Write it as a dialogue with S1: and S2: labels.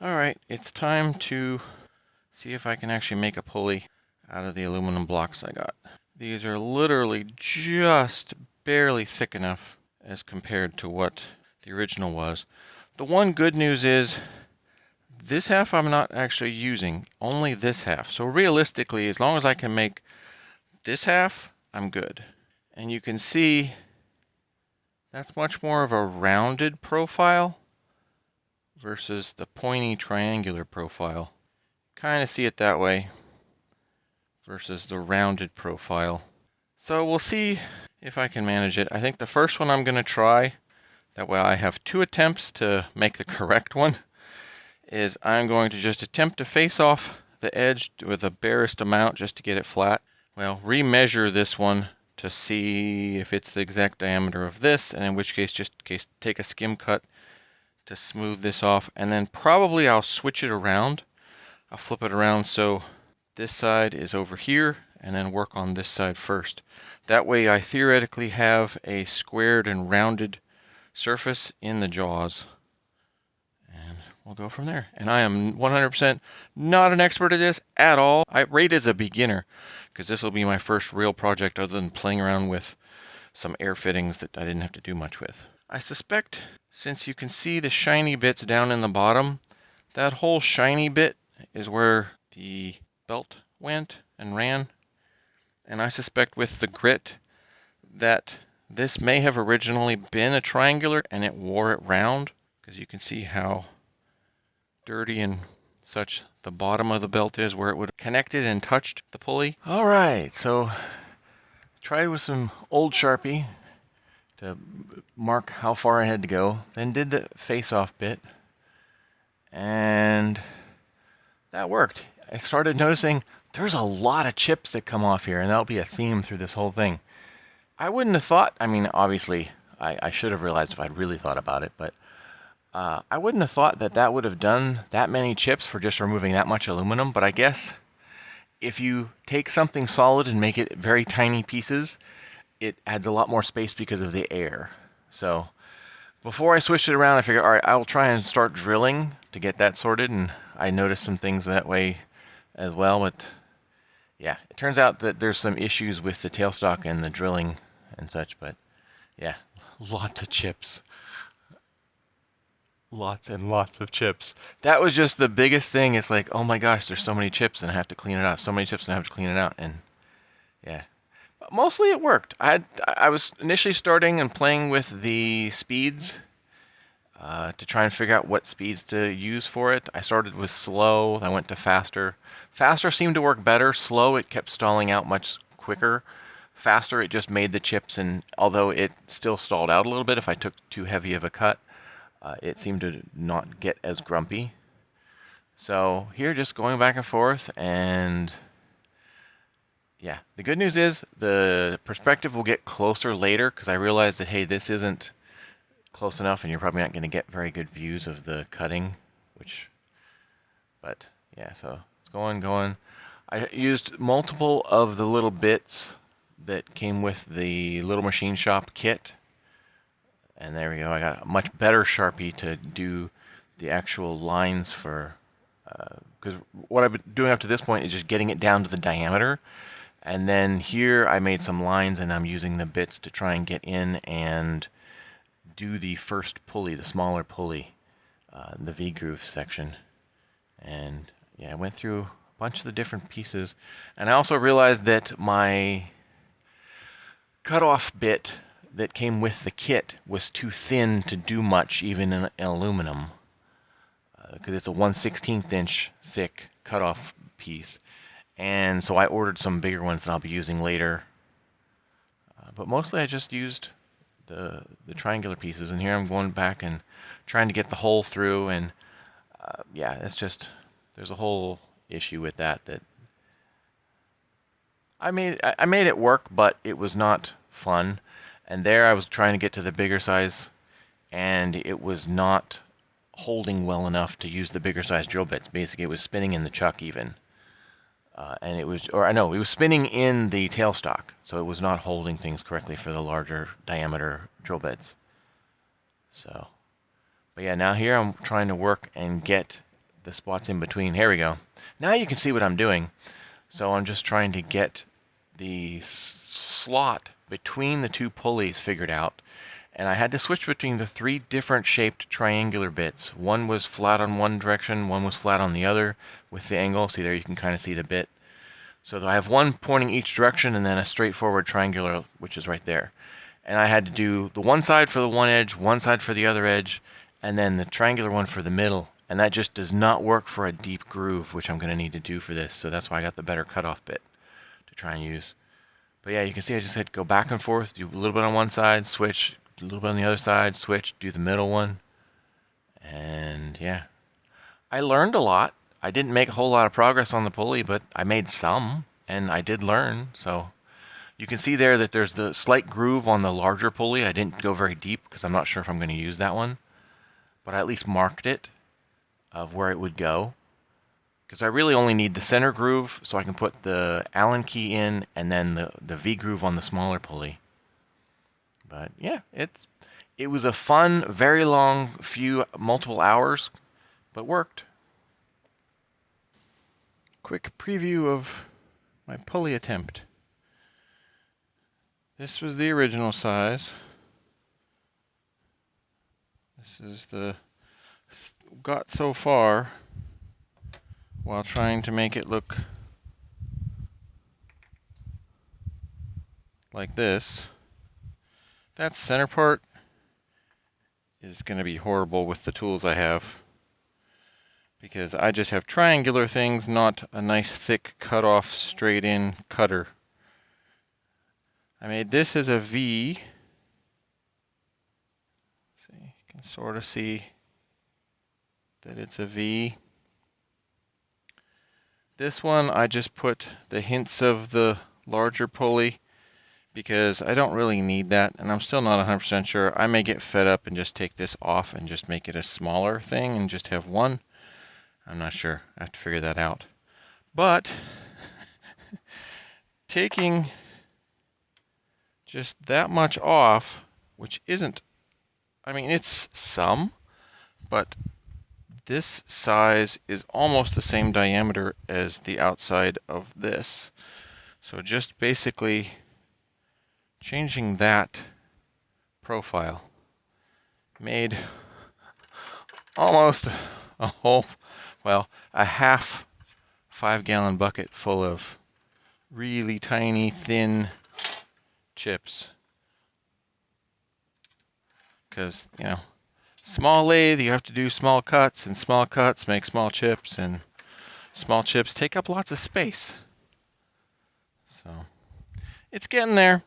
S1: Alright, it's time to see if I can actually make a pulley out of the aluminum blocks I got. These are literally just barely thick enough as compared to what the original was. The one good news is this half I'm not actually using, only this half. So realistically, as long as I can make this half, I'm good. And you can see that's much more of a rounded profile versus the pointy triangular profile. Kind of see it that way versus the rounded profile. So we'll see if I can manage it. I think the first one I'm going to try, that way I have 2 attempts to make the correct one, is I'm going to just attempt to face off the edge with the barest amount just to get it flat. Well, remeasure this one to see if it's the exact diameter of this, and in which case just take a skim cut to smooth this off, and then probably I'll switch it around. I'll flip it around so this side is over here and then work on this side first. That way I theoretically have a squared and rounded surface in the jaws. And we'll go from there. And I am 100% not an expert at this at all. I rate as a beginner because this will be my first real project other than playing around with some air fittings that I didn't have to do much with. I suspect, since you can see the shiny bits down in the bottom, that whole shiny bit is where the belt went and ran. And I suspect with the grit that this may have originally been a triangular and it wore it round, because you can see how dirty and such the bottom of the belt is where it would have connected and touched the pulley. Alright, so tried with some old Sharpie to mark how far I had to go, then did the face-off bit, and that worked. I started noticing there's a lot of chips that come off here, and that'll be a theme through this whole thing. I wouldn't have thought, I mean, obviously, I should have realized if I'd really thought about it, but I wouldn't have thought that that would have done that many chips for just removing that much aluminum, but I guess if you take something solid and make it very tiny pieces, it adds a lot more space because of the air. So before I switched it around, I figured, all right, I'll try and start drilling to get that sorted, and I noticed some things that way as well, but yeah, it turns out that there's some issues with the tailstock and the drilling and such, but yeah, lots of chips. Lots and lots of chips. That was just the biggest thing. It's like, oh my gosh, there's so many chips and I have to clean it out. So many chips and I have to clean it out. And yeah, but mostly it worked. I was initially starting and playing with the speeds to try and figure out what speeds to use for it. I started with slow. I went to faster. Faster seemed to work better. Slow, it kept stalling out much quicker. Faster, it just made the chips, and although it still stalled out a little bit if I took too heavy of a cut, it seemed to not get as grumpy. So here, just going back and forth, and yeah, the good news is the perspective will get closer later, because I realized that, hey, this isn't close enough, and you're probably not going to get very good views of the cutting, but yeah, so it's going. I used multiple of the little bits that came with the Little Machine Shop kit. And there we go. I got a much better Sharpie to do the actual lines for, because what I've been doing up to this point is just getting it down to the diameter. And then here I made some lines, and I'm using the bits to try and get in and do the first pulley, the smaller pulley, the V-groove section. And yeah, I went through a bunch of the different pieces. And I also realized that my cutoff bit that came with the kit was too thin to do much even in aluminum, because it's a 1/16 inch thick cutoff piece, and so I ordered some bigger ones that I'll be using later, but mostly I just used the triangular pieces, and here I'm going back and trying to get the hole through, and yeah, it's just, there's a whole issue with that I made it work, but it was not fun. And there I was trying to get to the bigger size, and it was not holding well enough to use the bigger size drill bits. Basically, it was spinning in the chuck even. And it was, or I know, it was spinning in the tailstock, so it was not holding things correctly for the larger diameter drill bits. So, but yeah, now here I'm trying to work and get
S2: the spots in between. Here we go. Now you can see what I'm doing. So I'm just trying to get the slot between the two pulleys figured out. And I had to switch between the 3 different shaped triangular bits. One was flat on one direction, one was flat on the other with the angle. See there, you can kind of see the bit. So I have one pointing each direction and then a straightforward triangular, which is right there. And I had to do the one side for the one edge, one side for the other edge, and then the triangular one for the middle. And that just does not work for a deep groove, which I'm going to need to do for this. So that's why I got the better cutoff bit to try and use. But yeah, you can see I just had to go back and forth, do a little bit on one side, switch, a little bit on the other side, switch, do the middle one. And yeah, I learned a lot. I didn't make a whole lot of progress on the pulley, but I made some, and I did learn. So you can see there that there's the slight groove on the larger pulley. I didn't go very deep because I'm not sure if I'm going to use that one, but I at least marked it of where it would go, because I really only need the center groove so I can put the Allen key in and then the V groove on the smaller pulley. But yeah, it was a fun, very long multiple hours, but worked.
S1: Quick preview of my pulley attempt. This was the original size. This is the got so far while trying to make it look like this. That center part is going to be horrible with the tools I have, because I just have triangular things, not a nice thick cut off straight in cutter. I made this as a V. Let's see, you can sort of see that it's a V. This one I just put the hints of the larger pulley because I don't really need that, and I'm still not 100% sure. I may get fed up and just take this off and just make it a smaller thing and just have one. I'm not sure. I have to figure that out. But taking just that much off, which isn't, I mean, it's some, but this size is almost the same diameter as the outside of this. So just basically changing that profile made almost a whole, well, a half 5-gallon bucket full of really tiny, thin chips. Because, you know, small lathe, you have to do small cuts, and small cuts make small chips, and small chips take up lots of space. So, it's getting there.